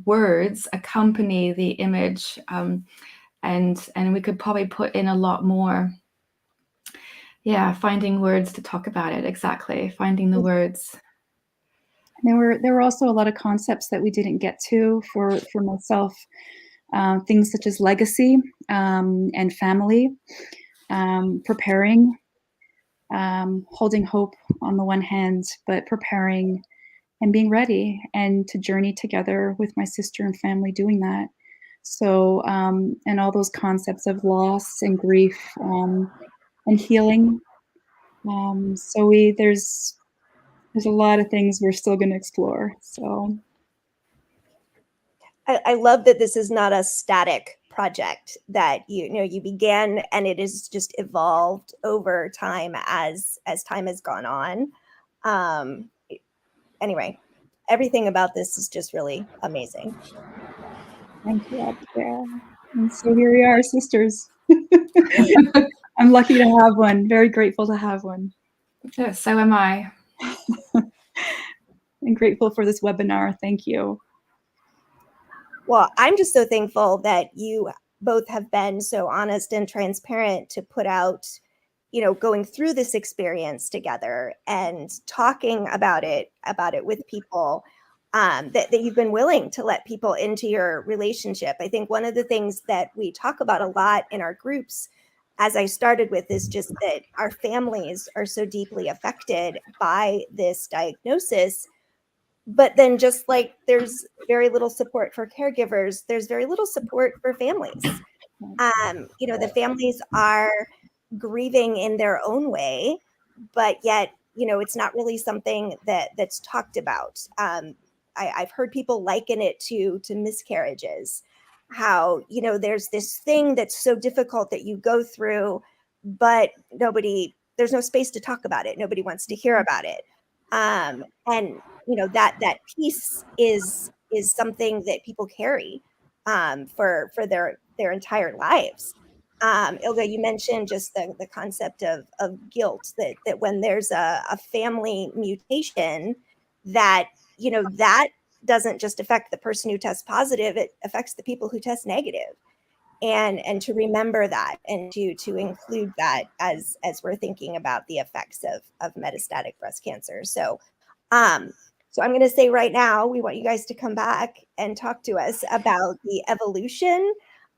words accompany the image, and we could probably put in a lot more. Yeah, finding words to talk about it. Exactly, finding the words. And there were also a lot of concepts that we didn't get to for myself, things such as legacy and family, preparing, holding hope on the one hand, but preparing and being ready and to journey together with my sister and family doing that. So, and all those concepts of loss and grief and healing. So there's a lot of things we're still going to explore. So I love that this is not a static project, that you began and it has just evolved over time as time has gone on. Anyway, everything about this is just really amazing. thank you, Abigail. And so here we are, sisters. I'm lucky to have one. Very grateful to have one. Yeah, so am I. And grateful for this webinar. Thank you. Well, I'm just so thankful that you both have been so honest and transparent to put out, going through this experience together and talking about it with people, that you've been willing to let people into your relationship. I think one of the things that we talk about a lot in our groups, as I started with, is just that our families are so deeply affected by this diagnosis. But then, just like there's very little support for caregivers, there's very little support for families. The families are grieving in their own way, but yet, it's not really something that's talked about. I've heard people liken it to miscarriages, how, there's this thing that's so difficult that you go through, but there's no space to talk about it. Nobody wants to hear about it. And that piece is something that people carry for their entire lives. Ilga, you mentioned just the concept of guilt, that when there's a family mutation, that that doesn't just affect the person who tests positive, it affects the people who test negative. and to remember that and to include that as we're thinking about the effects of metastatic breast cancer. So so I'm going to say right now, we want you guys to come back and talk to us about the evolution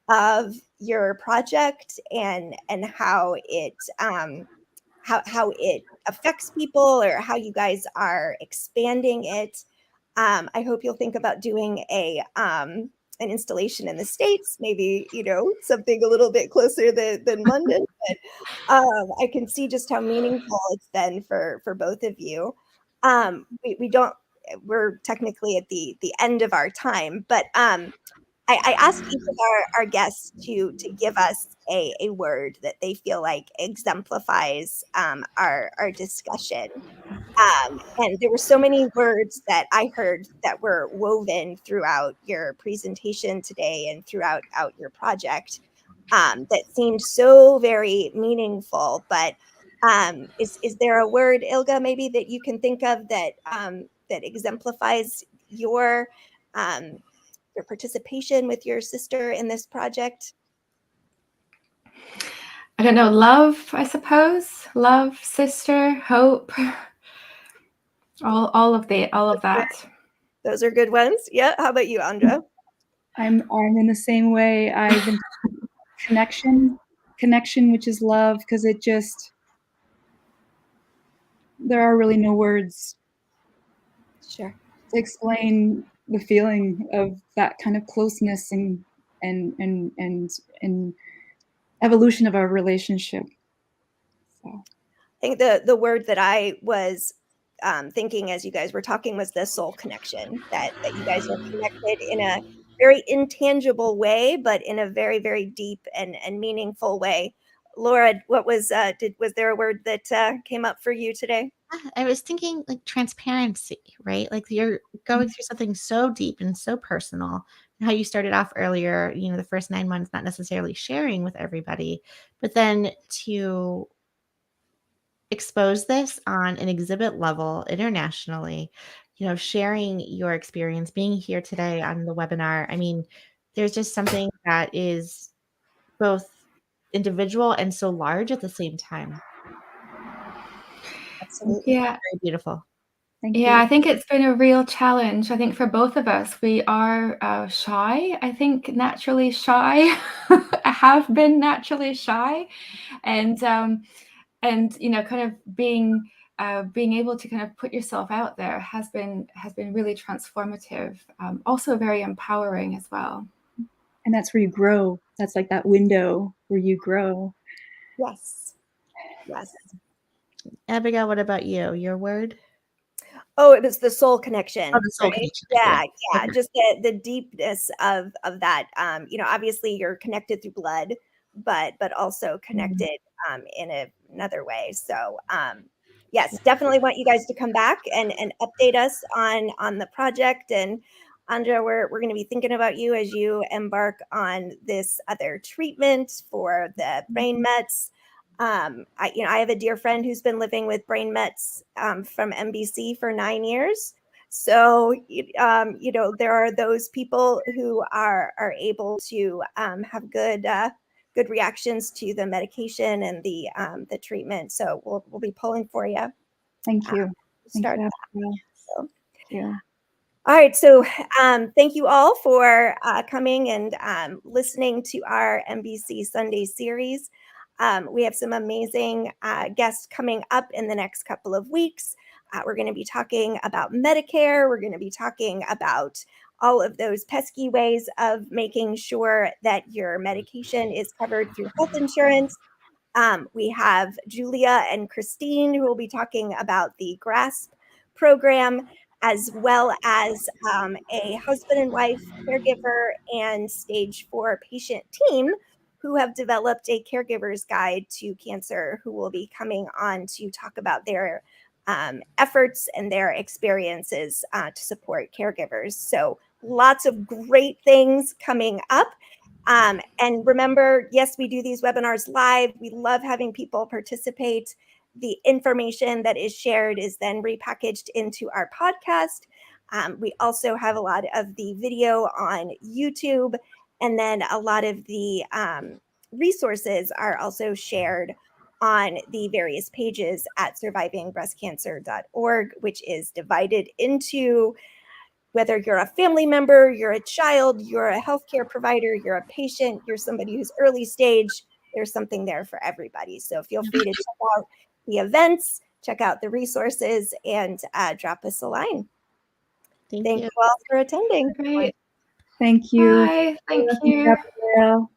of your project and how it how it affects people, or how you guys are expanding it. I hope you'll think about doing an installation in the States, maybe, something a little bit closer than London. But I can see just how meaningful it's been for both of you. We're technically at the end of our time, but I asked each of our guests to give us a word that they feel like exemplifies our discussion. And there were so many words that I heard that were woven throughout your presentation today and throughout your project, that seemed so very meaningful. But is there a word, Ilga, maybe that you can think of that that exemplifies um, your participation with your sister in this project? I don't know, love, I suppose. Love, sister, hope. All of that. Those are good ones. Yeah. How about you, Andra? I'm in the same way. I've been connection, which is love, because it just, there are really no words Sure. to explain the feeling of that kind of closeness and evolution of our relationship. So I think the word that I was thinking as you guys were talking was the soul connection, that you guys are connected in a very intangible way, but in a very, very deep and meaningful way. Laura, what was there a word that came up for you today? I was thinking like transparency, right? Like you're going through something so deep and so personal. And how you started off earlier, the first 9 months, not necessarily sharing with everybody, but then to expose this on an exhibit level internationally, sharing your experience, being here today on the webinar. I mean, there's just something that is both individual and so large at the same time. Absolutely. Yeah. Very beautiful. thank you. Yeah, I think it's been a real challenge. I think for both of us, we are shy. I think naturally shy. I have been naturally shy, and kind of being able to kind of put yourself out there has been really transformative. Also very empowering as well. And that's where you grow. That's like that window where you grow. Yes. Yes. Abigail, what about you? Your word? Oh, it was the soul connection. Oh, the soul right? connection. Yeah, yeah. Okay. Just the deepness of that. Obviously you're connected through blood, but also connected in another way. So yes, definitely want you guys to come back and update us on the project. And Andra, we're going to be thinking about you as you embark on this other treatment for the brain mets. I have a dear friend who's been living with brain mets from MBC for 9 years. So, there are those people who are able to have good reactions to the medication and the treatment. So we'll be pulling for you. Thank you. Start. Thank you. So. Yeah. All right, so thank you all for coming and listening to our MBC Sunday series. We have some amazing guests coming up in the next couple of weeks. We're going to be talking about Medicare. We're going to be talking about all of those pesky ways of making sure that your medication is covered through health insurance. We have Julia and Christine who will be talking about the GRASP program, as well as a husband and wife caregiver and stage 4 patient team who have developed a caregiver's guide to cancer, who will be coming on to talk about their efforts and their experiences to support caregivers. So lots of great things coming up. And remember, yes, we do these webinars live. We love having people participate. The information that is shared is then repackaged into our podcast. We also have a lot of the video on YouTube. And then a lot of the resources are also shared on the various pages at survivingbreastcancer.org, which is divided into whether you're a family member, you're a child, you're a healthcare provider, you're a patient, you're somebody who's early stage, there's something there for everybody. So feel free to check out the events, check out the resources, and drop us a line. Thank you all for attending. Great. Thank you. Bye. Thank you. Gabrielle.